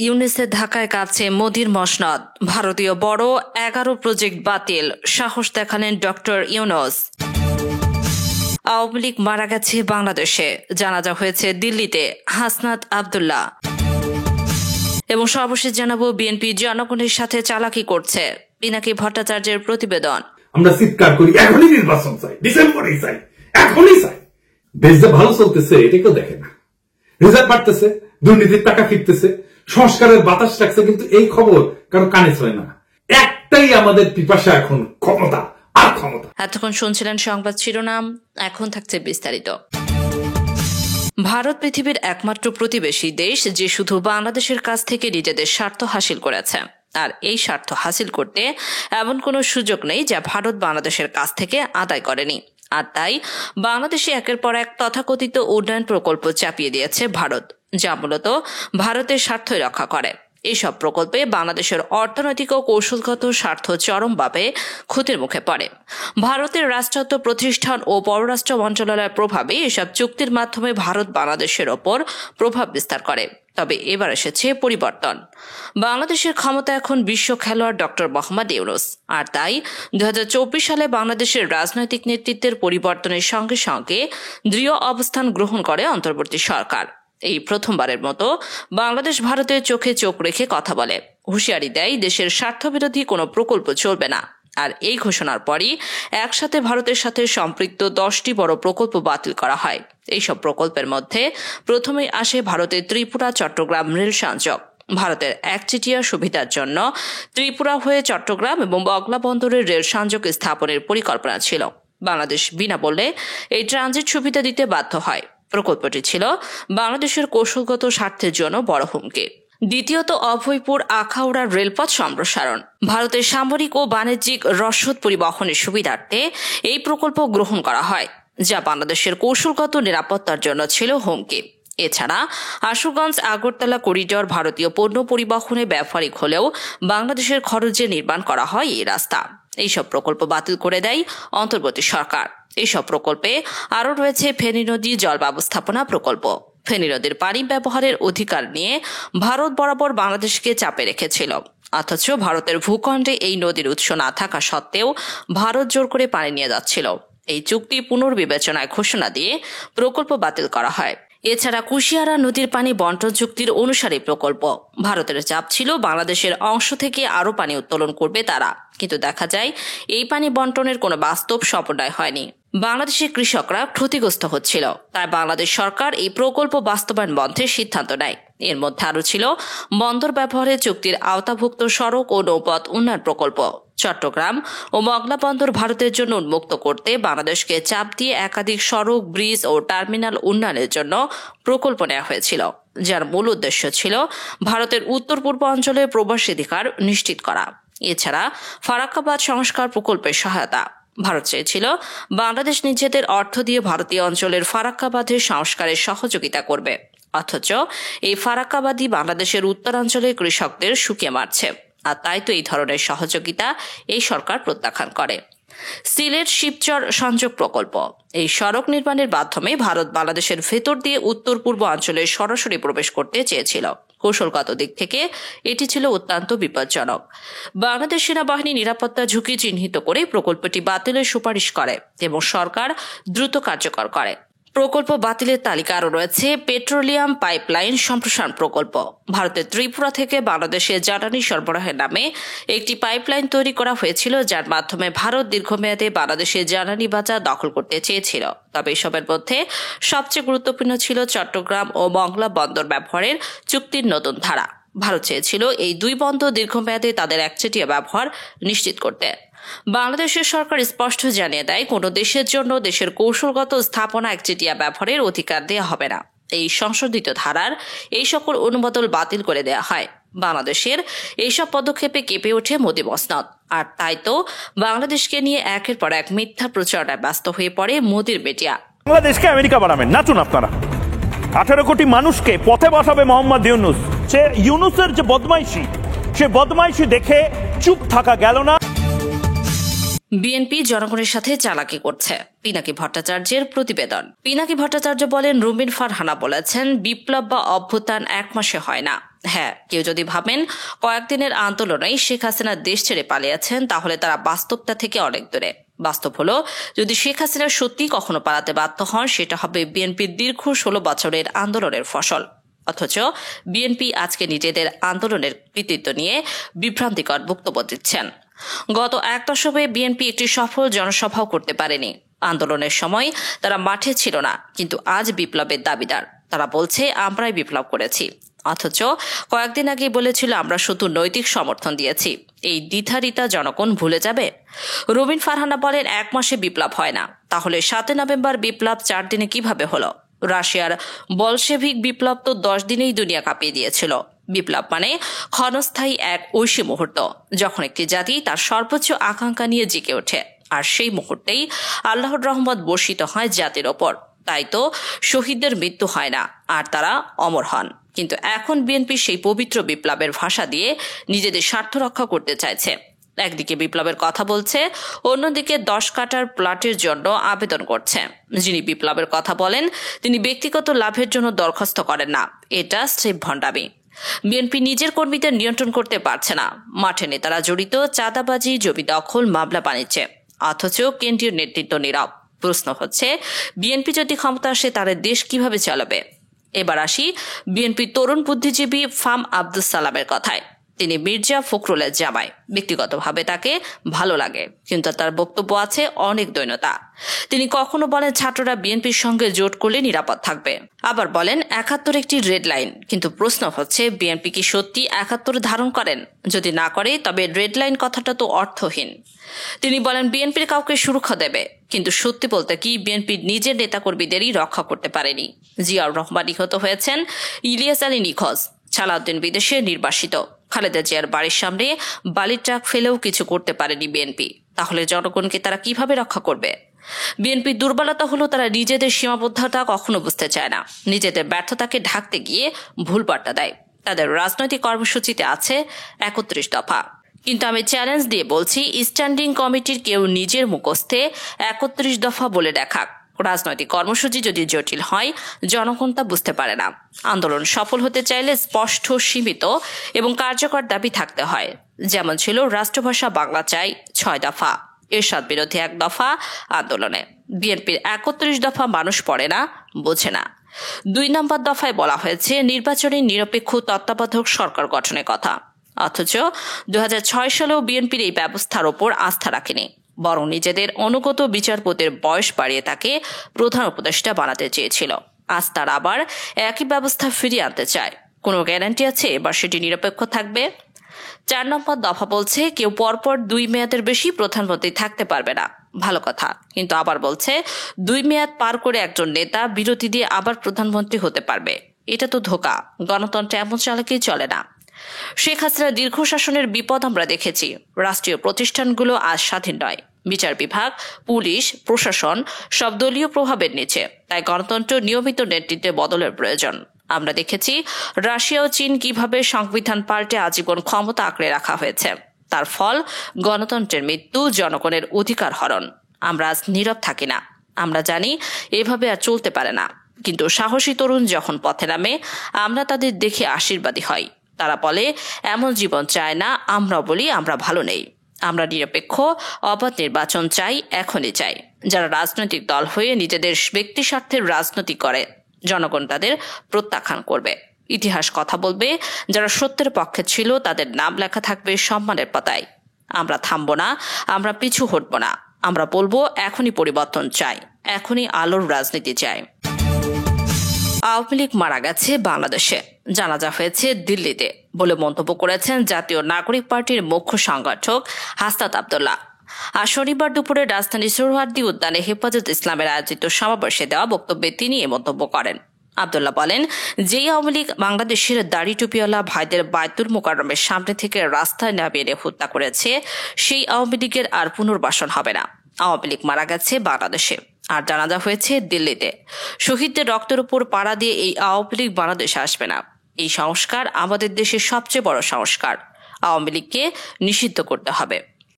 ইউনিসের ধাক্কায় কাঁপছে মোদির মসনদ। ভারতীয় বড় 11 প্রজেক্ট বাতিল, সাহস দেখালেন ডক্টর ইউনূস। আওয়ামী লীগ মারা গেছে বাংলাদেশে, জানাজা হয়েছে দিল্লিতে হাসনাত আব্দুল্লাহ। এবং সর্বশেষ জানাবো বিএনপি জনগণের সাথে চালাকি করছে, পিনাকি ভট্টাচার্যের প্রতিবেদন। আমরা চিৎকার করি এখনই নির্বাচন চাই, ডিসেম্বরেই চাই, এখনই চাই। দেশ যে ভালো চলতেছে এটা কেউ দেখে না। রিজার্ভ বাড়তেছে, দুর্নীতির টাকা ফিরতেছে, সংস্কারের বাতাস লাগছে, কিন্তু এই খবর কারো কানে ছয় না। একটাই আমাদের পিপাসা এখন, ক্ষমতা আর ক্ষমতা। এতক্ষণ শুনছিলেন সংবাদ শিরোনাম, এখন থাকছে বিস্তারিত। ভারত পৃথিবীর একমাত্র প্রতিবেশী দেশ যে শুধু বাংলাদেশের কাছ থেকে নিজেদের স্বার্থ হাসিল করেছে, আর এই স্বার্থ হাসিল করতে এমন কোনো সুযোগ নেই যা ভারত বাংলাদেশের কাছ থেকে আদায় করেনি। আর তাই বাংলাদেশে একের পর এক তথাকথিত উন্নয়ন প্রকল্প চাপিয়ে দিয়েছে ভারত, যা মূলত ভারতের স্বার্থই রক্ষা করে। এইসব প্রকল্পে বাংলাদেশের অর্থনৈতিক ও কৌশলগত স্বার্থ চরমভাবে ক্ষতির মুখে পড়ে। ভারতের রাষ্ট্রায়ত্ত প্রতিষ্ঠান ও পররাষ্ট্র মন্ত্রণালয়ের প্রভাবে এসব চুক্তির মাধ্যমে ভারত বাংলাদেশের ওপর প্রভাব বিস্তার করে। তবে এবার এসেছে পরিবর্তন। বাংলাদেশের ক্ষমতা এখন বিশ্ব খেলোয়াড় ডক্টর মোহাম্মদ ইউনূস, আর তাই 2024 সালে বাংলাদেশের রাজনৈতিক নেতৃত্বের পরিবর্তনের সঙ্গে সঙ্গে দৃঢ় অবস্থান গ্রহণ করে অন্তর্বর্তী সরকার। এই প্রথমবারের মতো বাংলাদেশ ভারতের চোখে চোখ রেখে কথা বলে, হুঁশিয়ারি দেয় দেশের স্বার্থবিরোধী কোনো প্রকল্প চলবে না। আর এই ঘোষণার পরই একসাথে ভারতের সাথে সম্পৃক্ত 10টি বড় প্রকল্প বাতিল করা হয়। এইসব প্রকল্পের মধ্যে প্রথমেই আসে ভারতের ত্রিপুরা চট্টগ্রাম রেল সংযোগ। ভারতের একচেটিয়া সুবিধার জন্য ত্রিপুরা হয়ে চট্টগ্রাম এবং বগলা বন্দরের রেল সংযোগ স্থাপনের পরিকল্পনা ছিল। বাংলাদেশ বিনামূল্যে এই ট্রানজিট সুবিধা দিতে বাধ্য হয়। প্রকল্পটি ছিল বাংলাদেশের কৌশলগত স্বার্থের জন্য বড় হুমকি। দ্বিতীয়ত, অভয়পুর আখাউড়া রেলপথ সম্প্রসারণ। ভারতের সামরিক ও বাণিজ্যিক রসদ পরিবহনের সুবিধার্থে এই প্রকল্প গ্রহণ করা হয়, যা বাংলাদেশের কৌশলগত নিরাপত্তার জন্য ছিল হুমকি। এছাড়া আশুগঞ্জ আগরতলা করিডর ভারতীয় পণ্য পরিবহনে ব্যবহারিক হলেও বাংলাদেশের খরচে নির্মাণ করা হয় এই রাস্তা। এইসব প্রকল্প বাতিল করে দেয় অন্তর্বর্তী সরকার। এইসব প্রকল্পে আরও রয়েছে ফেনী নদী জল ব্যবস্থাপনা প্রকল্প। ফেনী নদীর পানি ব্যবহারের অধিকার নিয়ে ভারত বরাবর বাংলাদেশকে চাপে রেখেছিল, অথচ ভারতের ভূখণ্ডে এই নদীর উৎস না থাকা সত্ত্বেও ভারত জোর করে পানি নিয়ে যাচ্ছিল। এই চুক্তি পুনর্বিবেচনায় ঘোষণা দিয়ে প্রকল্প বাতিল করা হয়। এছাড়া কুশিয়ারা নদীর পানি বন্টন চুক্তির অনুসারী প্রকল্প। ভারতের চাপ ছিল বাংলাদেশের অংশ থেকে আরও পানি উত্তোলন করবে তারা, কিন্তু দেখা যায় এই পানি বন্টনের কোনো বাস্তব সমন্বয় হয়নি। বাংলাদেশের কৃষকরা ক্ষতিগ্রস্ত হচ্ছিল, তাই বাংলাদেশ সরকার এই প্রকল্প বাস্তবায়ন বন্ধের সিদ্ধান্ত নেয়। এর মধ্যে আরও ছিল বন্দর ব্যবহারের চুক্তির আওতাভুক্ত সড়ক ও নৌপথ উন্নয়ন প্রকল্প। চট্টগ্রাম ও মগলা বন্দর ভারতের জন্য উন্মুক্ত করতে বাংলাদেশকে চাপ দিয়ে একাধিক সড়ক, ব্রিজ ও টার্মিনাল উন্নয়নের জন্য প্রকল্প নেওয়া হয়েছিল, যার মূল উদ্দেশ্য ছিল ভারতের উত্তর পূর্ব অঞ্চলের প্রবেশাধিকার নিশ্চিত করা। এছাড়া ফারাক্কাবাদ সংস্কার প্রকল্পের সহায়তা। ভারত চেয়েছিল বাংলাদেশ নিজেদের অর্থ দিয়ে ভারতীয় অঞ্চলের ফারাক্কাবাদের সংস্কারের সহযোগিতা করবে, অথচ এই ফারাক্কাবাদই বাংলাদেশের উত্তরাঞ্চলের কৃষকদের শুকিয়ে মারছে। আর তাই তো এই ধরনের সহযোগিতা এই সরকার প্রত্যাখ্যান করে। সিলেট শিবচর সংযোগ প্রকল্প। এই সড়ক নির্মাণের মাধ্যমে ভারত বাংলাদেশের ভেতর দিয়ে উত্তর পূর্ব অঞ্চলে সরাসরি প্রবেশ করতে চেয়েছিল। কৌশলগত দিক থেকে এটি ছিল অত্যন্ত বিপজ্জনক। বাংলাদেশ সেনাবাহিনী নিরাপত্তা ঝুঁকি চিহ্নিত করে প্রকল্পটি বাতিলের সুপারিশ করে এবং সরকার দ্রুত কার্যকর করে। প্রকল্প বাতিলের তালিকা আরও রয়েছে পেট্রোলিয়াম পাইপলাইন সম্প্রসারণ প্রকল্প। ভারতের ত্রিপুরা থেকে বাংলাদেশে জ্বালানি সরবরাহের নামে একটি পাইপলাইন তৈরি করা হয়েছিল, যার মাধ্যমে ভারত দীর্ঘমেয়াদে বাংলাদেশের জ্বালানি বাজার দখল করতে চেয়েছিল। তবে এসবের মধ্যে সবচেয়ে গুরুত্বপূর্ণ ছিল চট্টগ্রাম ও মংলা বন্দর ব্যবহারের চুক্তির নতুন ধারা। ভারত চেয়েছিল এই দুই বন্দর দীর্ঘমেয়াদে তাদের একচেটিয়া ব্যবহার নিশ্চিত করতে। বাংলাদেশের সরকার স্পষ্ট জানিয়ে দেয়, কোনো দেশের জন্য দেশের কৌশলগত স্থাপনা একচেটিয়া ব্যবহারের অধিকার দেওয়া হবে না। এই সংশোধিত ধারার এই সকল অনুমোদন বাতিল করে দেওয়া হয়। বাংলাদেশের এইসব পদক্ষেপে কেঁপে ওঠে মোদি মসনদ। আর তাই তো বাংলাদেশকে নিয়ে একের পর এক মিথ্যা প্রচারণায় ব্যস্ত হয়ে পড়ে মোদির মিডিয়া। বাংলাদেশকে আমেরিকা বানাবেন, নাচুন আপনারা। 18 কোটি মানুষকে পথে বসাবে মোহাম্মদ ইউনূস। সে ইউনূসের যে বদমাইশি, সে বদমাইশি দেখে চুপ থাকা গেল না। বিএনপি জনগণের সাথে চালাকি করছে, পিনাকি ভট্টাচার্যের প্রতিবেদন। পিনাকি ভট্টাচার্য বলেন, রুমিন ফারহানা বলেছেন বিপ্লব বা অভ্যুত্থান 1 মাসে হয় না। হ্যাঁ, কেউ যদি ভাবেন কয়েকদিনের আন্দোলনেই শেখ হাসিনা দেশ ছেড়ে পালিয়েছেন, তাহলে তারা বাস্তবতা থেকে অনেক দূরে। বাস্তব হলো, যদি শেখ হাসিনা সত্যি কখনো পালাতে বাধ্য হন, সেটা হবে বিএনপির দীর্ঘ 16 বছরের আন্দোলনের ফসল। অথচ বিএনপি আজকে নিজেদের আন্দোলনের কৃতিত্ব নিয়ে বিভ্রান্তিকর বক্তব্য দিচ্ছেন। গত 1 দশকে বিএনপি একটি সফল জনসভাও করতে পারেনি। আন্দোলনের সময় তারা মাঠে ছিল না, কিন্তু আজ বিপ্লবের দাবিদার। তারা বলছে আমরাই বিপ্লব করেছি, অথচ কয়েকদিন আগে বলেছিল আমরা শুধু নৈতিক সমর্থন দিয়েছি। এই দ্বিধারিতা জনগণ ভুলে যাবে? রুমিন ফারহানা বলেন 1 মাসে বিপ্লব হয় না। তাহলে 7 নভেম্বর বিপ্লব 4 দিনে কিভাবে হলো? রাশিয়ার বলশেভিক বিপ্লব তো 10 দিনেই দুনিয়া কাঁপিয়ে দিয়েছিল। বিপ্লব মানে ক্ষণস্থায়ী এক ঐশী মুহূর্ত, যখন একটি জাতি তার সর্বোচ্চ আকাঙ্ক্ষা নিয়ে জেগে ওঠে, আর সেই মুহূর্তেই আল্লাহর রহমত বর্ষিত হয় জাতির ওপর। তাই তো শহীদদের মৃত্যু হয় না, আর তারা অমর হন। কিন্তু এখন বিএনপি সেই পবিত্র বিপ্লবের ভাষা দিয়ে নিজেদের স্বার্থ রক্ষা করতে চাইছে। একদিকে বিপ্লবের কথা বলছে, অন্যদিকে 10 কাঠার প্লটের জন্য আবেদন করছে। যিনি বিপ্লবের কথা বলেন, তিনি ব্যক্তিগত লাভের জন্য দরখাস্ত করেন না। এটা স্রেফ ভণ্ডামি। বিএনপি নিজের কর্মীদের নিয়ন্ত্রণ করতে পারছে না। মাঠে নেতারা জড়িত চাঁদাবাজি, জমি দখল, মামলা বাণিজ্যে, অথচ কেন্দ্রীয় নেতৃত্ব নীরব। প্রশ্ন হচ্ছে, বিএনপি যদি ক্ষমতা আসে তাহলে দেশ কিভাবে চালাবে? এবার আসি বিএনপির তরুণ বুদ্ধিজীবী ফাম আব্দুল সালামের কথায়। তিনি মির্জা ফখরুলের জামাই। ব্যক্তিগতভাবে তাকে ভালো লাগে, কিন্তু তার বক্তব্য আছে অনেক দৈন্যতা। তিনি কখনো বলেন ছাত্ররা বিএনপির সঙ্গে জোট করলে নিরাপদ থাকবে, আবার বলেন 71 একটি রেড লাইন। কিন্তু প্রশ্ন হচ্ছে, বিএনপি কি সত্যি 71 ধারণ করেন? যদি না করে, তবে রেড লাইন কথাটা তো অর্থহীন। তিনি বলেন বিএনপির কাউকে সুরক্ষা দেবে, কিন্তু সত্যি বলতে কি বিএনপির নিজের নেতাকর্মীদেরই রক্ষা করতে পারেনি। জিয়াউর রহমান নিহত হয়েছেন, ইলিয়াস আলী নিখোঁজ, সালাউদ্দিন বিদেশে নির্বাসিত, খালেদা জিয়ার বাড়ির সামনে বালির ট্রাক ফেলেও কিছু করতে পারেনি বিএনপি। তাহলে জনগণকে তারা কিভাবে রক্ষা করবে? বিএনপির দুর্বলতা হলো তারা নিজেদের সীমাবদ্ধতা কখনো বুঝতে চায় না। নিজেদের ব্যর্থতাকে ঢাকতে গিয়ে ভুল বার্তা দেয়। তাদের রাজনৈতিক কর্মসূচিতে আছে 31 দফা, কিন্তু আমি চ্যালেঞ্জ দিয়ে বলছি, স্ট্যান্ডিং কমিটির কেউ নিজের মুখস্থে 31 দফা বলে দেখাক। রাজনৈতিক কর্মসূচি যদি জটিল হয়, জনগণ তা বুঝতে পারে না। আন্দোলন সফল হতে চাইলে স্পষ্ট, সীমিত এবং কার্যকর দাবি থাকতে হয়। যেমন ছিল রাষ্ট্রভাষা বাংলা চাই 6 দফা, এরশাদ বিরোধী 1 দফা আন্দোলনে। বিএনপির 31 দফা মানুষ পড়ে না, বোঝে না। 2 নম্বর দফায় বলা হয়েছে নির্বাচনী নিরপেক্ষ তত্ত্বাবধায়ক সরকার গঠনের কথা, অথচ 2006 সালেও বিএনপির এই ব্যবস্থার ওপর আস্থা রাখেনি, বরং নিজেদের অনুগত বিচারপতির বয়স বাড়িয়ে তাকে প্রধান উপদেষ্টা বানাতে চেয়েছিল। আজ তার আবার একই ব্যবস্থা ফিরিয়ে আনতে চায়। কোনো গ্যারান্টি আছে এবার সেটি নিরপেক্ষ থাকবে? 4 নম্বর দফা বলছে কেউ পরপর 2 মেয়াদের বেশি প্রধানমন্ত্রী থাকতে পারবে না। ভালো কথা, কিন্তু আবার বলছে 2 মেয়াদ পার করে একজন নেতা বিরতি দিয়ে আবার প্রধানমন্ত্রী হতে পারবে। এটা তো ধোঁকা। গণতন্ত্রে এমন চালাকি চলে না। শেখ হাসিনার দীর্ঘ শাসনের বিপদ আমরা দেখেছি। রাষ্ট্রীয় প্রতিষ্ঠানগুলো আজ স্বাধীন নয়। বিচার বিভাগ, পুলিশ, প্রশাসন সব দলীয় প্রভাবের নিচে। তাই গণতন্ত্র নিয়মিত নেতৃত্বে বদলের প্রয়োজন। আমরা দেখেছি রাশিয়া ও চীন কিভাবে সংবিধান পাল্টে আজীবন ক্ষমতা আঁকড়ে রাখা হয়েছে। তার ফল গণতন্ত্রের মৃত্যু, জনগণের অধিকার হরণ। আমরা আজ নীরব থাকি না। আমরা জানি এভাবে আর চলতে পারে না, কিন্তু সাহসী তরুণ যখন পথে নামে, আমরা তাদের দেখে আশীর্বাদী হই। তারা বলে এমন জীবন চায় না, আমরা বলি আমরা ভালো নেই। আমরা নিরপেক্ষ, অবাধ নির্বাচন চাই, এখনই চাই। যারা রাজনৈতিক দল হয়ে নিজেদের ব্যক্তি স্বার্থের রাজনীতি করে, জনগণ তাদের প্রত্যাখ্যান করবে। ইতিহাস কথা বলবে। যারা সত্যের পক্ষে ছিল তাদের নাম লেখা থাকবে সম্মানের পাতায়। আমরা থামবো না, আমরা পিছু হটব না। আমরা বলবো এখনই পরিবর্তন চাই, এখনই আলোর রাজনীতি চাই। আওয়ামী লীগ মারা গেছে বাংলাদেশে, জানাজা হয়েছে দিল্লিতে বলে মন্তব্য করেছেন জাতীয় নাগরিক পার্টির মুখ্য সংগঠক হাসনাত আব্দুল্লাহ। আর শনিবার দুপুরে রাজধানী সোহরাওয়ার্দী উদ্যানে হেফাজত ইসলামের আয়োজিত সমাবেশে দেওয়া বক্তব্যে তিনি এ মন্তব্য করেন। আব্দুল্লাহ বলেন, যেই আওয়ামী লীগ বাংলাদেশের দাড়ি টুপিওয়ালা ভাইদের বায়তুল মোকাররমের সামনে থেকে রাস্তায় নামিয়ে হত্যা করেছে, সেই আওয়ামী লীগের আর পুনর্বাসন হবে না। আওয়ামী লীগ মারা গেছে বাংলাদেশে, আর জানাজা হয়েছে দিল্লিতে। শহীদদের রক্তের উপর পাড়া দিয়ে এই আওয়ামী লীগ বাংলাদেশে আসবে না। এই সংস্কার আমাদের দেশের সবচেয়ে বড় সংস্কার। আওয়ামী লীগকে নিষিদ্ধ করতে হবে।